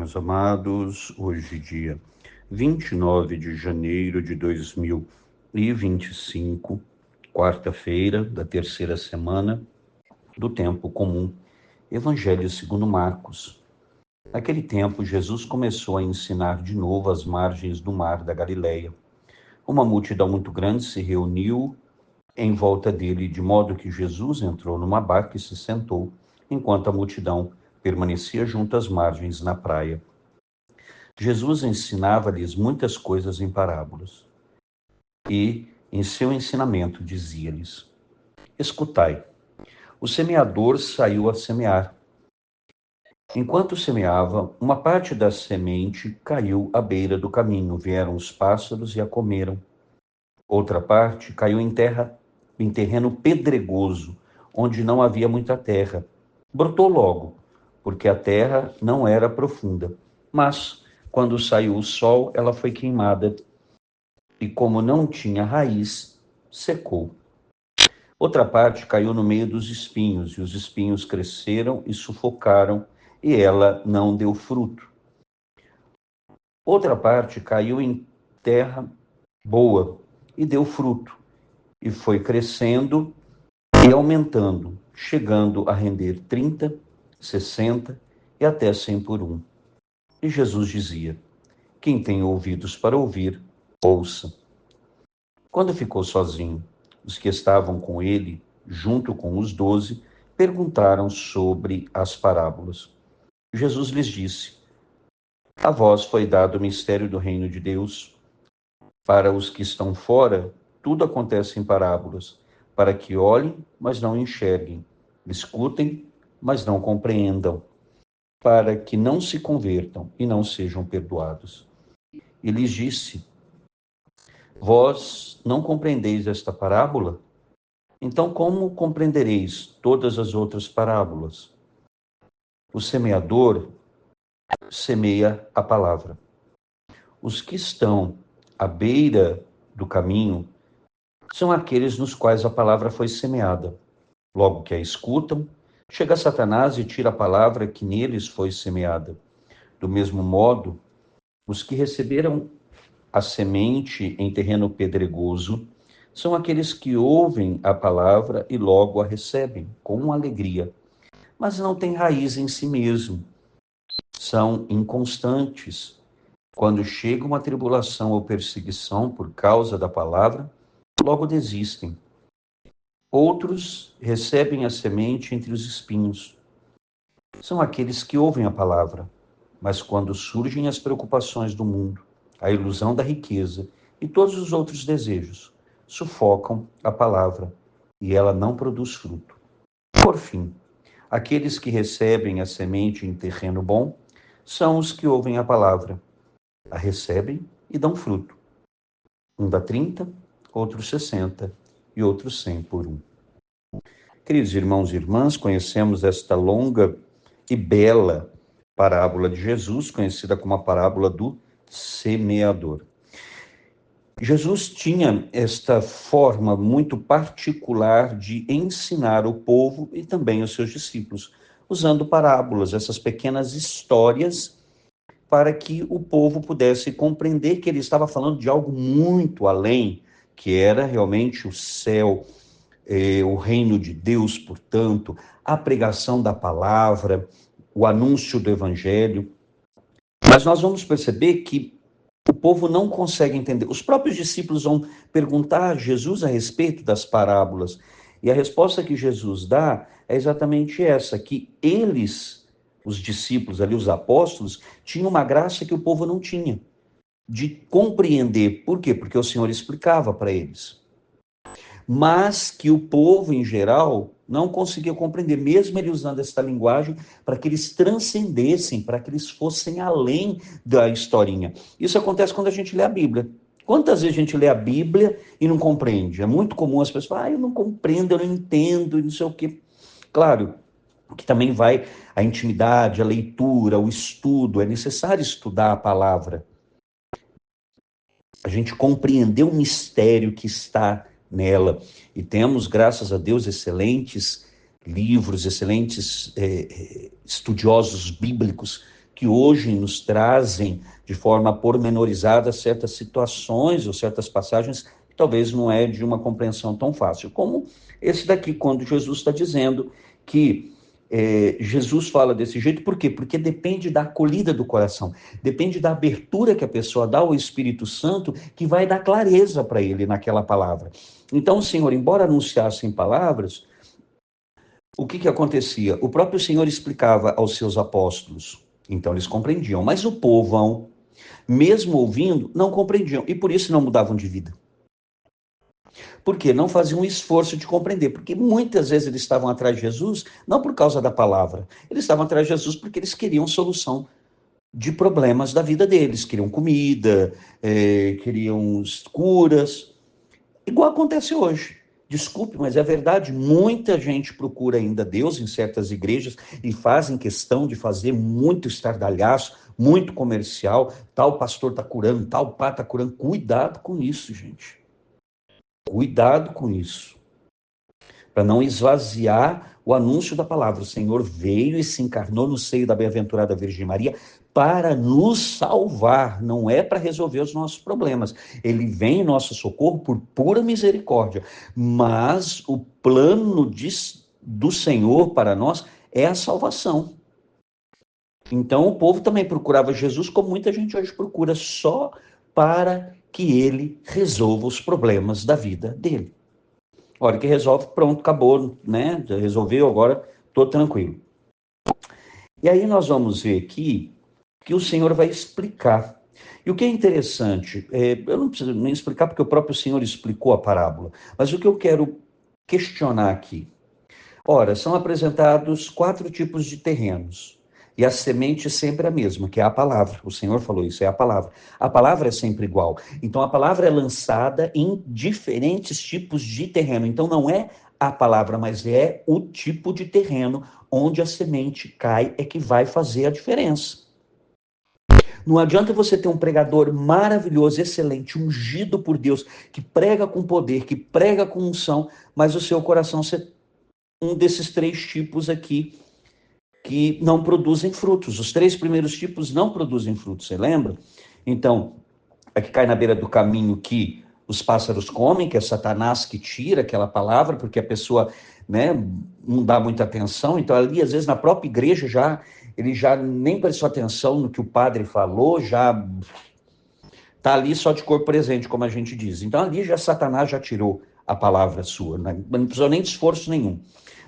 meus amados. Hoje, dia 29 de janeiro de 2025, quarta-feira da terceira semana do tempo comum. Evangelho segundo Marcos. Naquele tempo, Jesus começou a ensinar de novo às margens do mar da Galileia. Uma multidão muito grande se reuniu em volta dele, de modo que Jesus entrou numa barca e se sentou, enquanto a multidão permanecia junto às margens na praia. Jesus ensinava-lhes muitas coisas em parábolas. E, em seu ensinamento, dizia-lhes: Escutai, o semeador saiu a semear. Enquanto semeava, uma parte da semente caiu à beira do caminho. Vieram os pássaros e a comeram. Outra parte caiu em terreno pedregoso, onde não havia muita terra. Brotou logo, porque a terra não era profunda. Mas, quando saiu o sol, ela foi queimada, e como não tinha raiz, secou. Outra parte caiu no meio dos espinhos, e os espinhos cresceram e sufocaram, e ela não deu fruto. Outra parte caiu em terra boa, e deu fruto, e foi crescendo e aumentando, chegando a render 30, 60 e até 100 por um. E Jesus dizia: Quem tem ouvidos para ouvir, ouça. Quando ficou sozinho, os que estavam com ele, junto com os 12, perguntaram sobre as parábolas. Jesus lhes disse: A vós foi dado o mistério do reino de Deus. Para os que estão fora, tudo acontece em parábolas, para que olhem, mas não enxerguem, escutem, mas não compreendam, para que não se convertam e não sejam perdoados. E lhes disse: Vós não compreendeis esta parábola? Então, como compreendereis todas as outras parábolas? O semeador semeia a palavra. Os que estão à beira do caminho são aqueles nos quais a palavra foi semeada. Logo que a escutam, chega Satanás e tira a palavra que neles foi semeada. Do mesmo modo, os que receberam a semente em terreno pedregoso são aqueles que ouvem a palavra e logo a recebem com alegria, mas não têm raiz em si mesmo. São inconstantes. Quando chega uma tribulação ou perseguição por causa da palavra, logo desistem. Outros recebem a semente entre os espinhos. São aqueles que ouvem a palavra, mas quando surgem as preocupações do mundo, a ilusão da riqueza e todos os outros desejos, sufocam a palavra e ela não produz fruto. Por fim, aqueles que recebem a semente em terreno bom são os que ouvem a palavra, a recebem e dão fruto. Um dá 30, outro 60 e outro 100 por um. Queridos irmãos e irmãs, conhecemos esta longa e bela parábola de Jesus, conhecida como a parábola do semeador. Jesus tinha esta forma muito particular de ensinar o povo e também os seus discípulos, usando parábolas, essas pequenas histórias, para que o povo pudesse compreender que ele estava falando de algo muito além, que era realmente o céu, o reino de Deus, portanto, a pregação da palavra, o anúncio do evangelho. Mas nós vamos perceber que o povo não consegue entender. Os próprios discípulos vão perguntar a Jesus a respeito das parábolas. E a resposta que Jesus dá é exatamente essa, que eles, os discípulos ali, os apóstolos, tinham uma graça que o povo não tinha, de compreender. Por quê? Porque o Senhor explicava para eles. Mas que o povo, em geral, não conseguia compreender, mesmo ele usando essa linguagem, para que eles transcendessem, para que eles fossem além da historinha. Isso acontece quando a gente lê a Bíblia. Quantas vezes a gente lê a Bíblia e não compreende? É muito comum as pessoas falarem, eu não compreendo, eu não entendo, e não sei o quê. Claro, que também vai a intimidade, a leitura, o estudo, é necessário estudar a palavra. A gente compreender o mistério que está nela. E temos, graças a Deus, excelentes livros, excelentes estudiosos bíblicos que hoje nos trazem de forma pormenorizada certas situações ou certas passagens que talvez não é de uma compreensão tão fácil, como esse daqui, quando Jesus está dizendo que Jesus fala desse jeito, por quê? Porque depende da acolhida do coração, depende da abertura que a pessoa dá ao Espírito Santo, que vai dar clareza para ele naquela palavra. Então o Senhor, embora anunciasse em palavras, o que acontecia? O próprio Senhor explicava aos seus apóstolos, então eles compreendiam, mas o povão, mesmo ouvindo, não compreendiam, e por isso não mudavam de vida. Porque não faziam um esforço de compreender, porque muitas vezes eles estavam atrás de Jesus, não por causa da palavra, eles estavam atrás de Jesus porque eles queriam solução de problemas da vida deles, queriam comida, queriam curas, igual acontece hoje. Desculpe, mas é verdade, muita gente procura ainda Deus em certas igrejas e fazem questão de fazer muito estardalhaço, muito comercial, tal pastor está curando, tal pá está curando. Cuidado com isso, gente. Cuidado com isso, para não esvaziar o anúncio da palavra. O Senhor veio e se encarnou no seio da bem-aventurada Virgem Maria para nos salvar, não é para resolver os nossos problemas. Ele vem em nosso socorro por pura misericórdia, mas o plano do Senhor para nós é a salvação. Então o povo também procurava Jesus, como muita gente hoje procura, só para que ele resolva os problemas da vida dele. A hora que resolve, pronto, acabou, né? Já resolveu, agora estou tranquilo. E aí nós vamos ver aqui que o Senhor vai explicar. E o que é interessante, eu não preciso nem explicar, porque o próprio Senhor explicou a parábola, mas o que eu quero questionar aqui. Ora, são apresentados 4 tipos de terrenos. E a semente é sempre a mesma, que é a palavra. O Senhor falou isso, é a palavra. A palavra é sempre igual. Então a palavra é lançada em diferentes tipos de terreno. Então não é a palavra, mas é o tipo de terreno onde a semente cai é que vai fazer a diferença. Não adianta você ter um pregador maravilhoso, excelente, ungido por Deus, que prega com poder, que prega com unção, mas o seu coração ser um desses 3 tipos aqui que não produzem frutos. Os 3 primeiros tipos não produzem frutos, você lembra? Então, é que cai na beira do caminho que os pássaros comem, que é Satanás que tira aquela palavra, porque a pessoa, né, não dá muita atenção. Então, ali, às vezes, na própria igreja, ele já nem prestou atenção no que o padre falou, já está ali só de corpo presente, como a gente diz. Então, ali Satanás já tirou a palavra sua, né? Não precisou nem de esforço nenhum.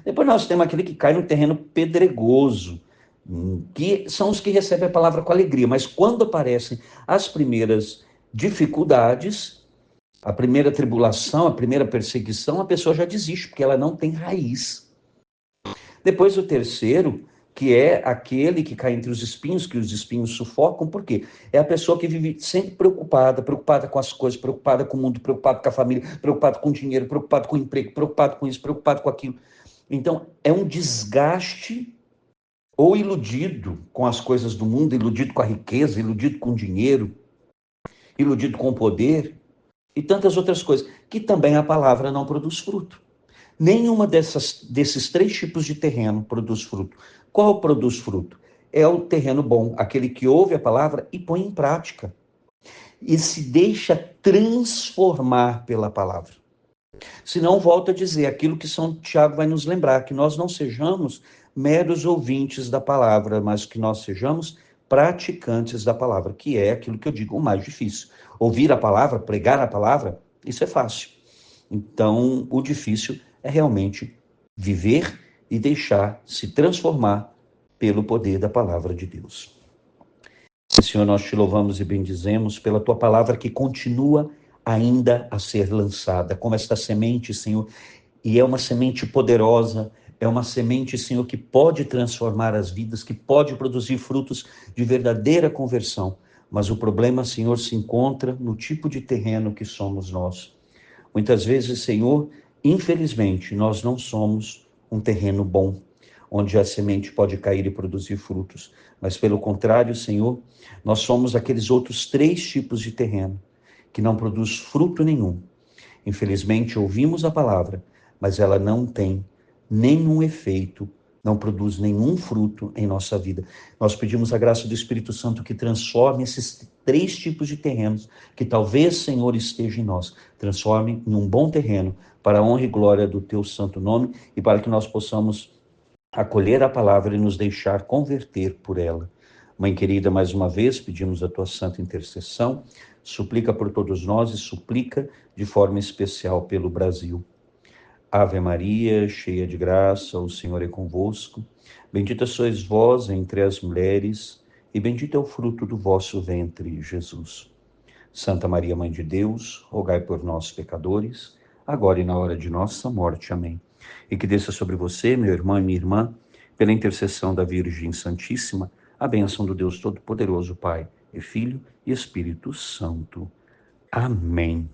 Depois nós temos aquele que cai no terreno pedregoso, que são os que recebem a palavra com alegria, mas quando aparecem as primeiras dificuldades, a primeira tribulação, a primeira perseguição, a pessoa já desiste, porque ela não tem raiz. Depois o terceiro, que é aquele que cai entre os espinhos, que os espinhos sufocam, por quê? É a pessoa que vive sempre preocupada com as coisas, preocupada com o mundo, preocupada com a família, preocupada com o dinheiro, preocupada com o emprego, preocupada com isso, preocupada com aquilo. Então, é um desgaste ou iludido com as coisas do mundo, iludido com a riqueza, iludido com o dinheiro, iludido com o poder e tantas outras coisas, que também a palavra não produz fruto. Nenhuma desses 3 tipos de terreno produz fruto. Qual produz fruto? É o terreno bom, aquele que ouve a palavra e põe em prática. E se deixa transformar pela palavra. Se não, volto a dizer, aquilo que São Tiago vai nos lembrar, que nós não sejamos meros ouvintes da palavra, mas que nós sejamos praticantes da palavra, que é aquilo que eu digo, o mais difícil. Ouvir a palavra, pregar a palavra, isso é fácil. Então, o difícil é realmente viver e deixar se transformar pelo poder da palavra de Deus. Senhor, nós te louvamos e bendizemos pela tua palavra que continua ainda a ser lançada, como esta semente, Senhor, e é uma semente poderosa, é uma semente, Senhor, que pode transformar as vidas, que pode produzir frutos de verdadeira conversão. Mas o problema, Senhor, se encontra no tipo de terreno que somos nós. Muitas vezes, Senhor, infelizmente, nós não somos um terreno bom, onde a semente pode cair e produzir frutos. Mas, pelo contrário, Senhor, nós somos aqueles outros 3 tipos de terreno, que não produz fruto nenhum. Infelizmente, ouvimos a palavra, mas ela não tem nenhum efeito não produz nenhum fruto em nossa vida. Nós pedimos a graça do Espírito Santo que transforme esses 3 tipos de terrenos, que talvez, Senhor, esteja em nós. Transforme em um bom terreno, para a honra e glória do teu santo nome, e para que nós possamos acolher a palavra e nos deixar converter por ela. Mãe querida, mais uma vez, pedimos a tua santa intercessão, suplica por todos nós e suplica de forma especial pelo Brasil. Ave Maria, cheia de graça, o Senhor é convosco. Bendita sois vós entre as mulheres, e bendito é o fruto do vosso ventre, Jesus. Santa Maria, Mãe de Deus, rogai por nós, pecadores, agora e na hora de nossa morte. Amém. E que desça sobre você, meu irmão e minha irmã, pela intercessão da Virgem Santíssima, a bênção do Deus Todo-Poderoso, Pai, e Filho e Espírito Santo. Amém.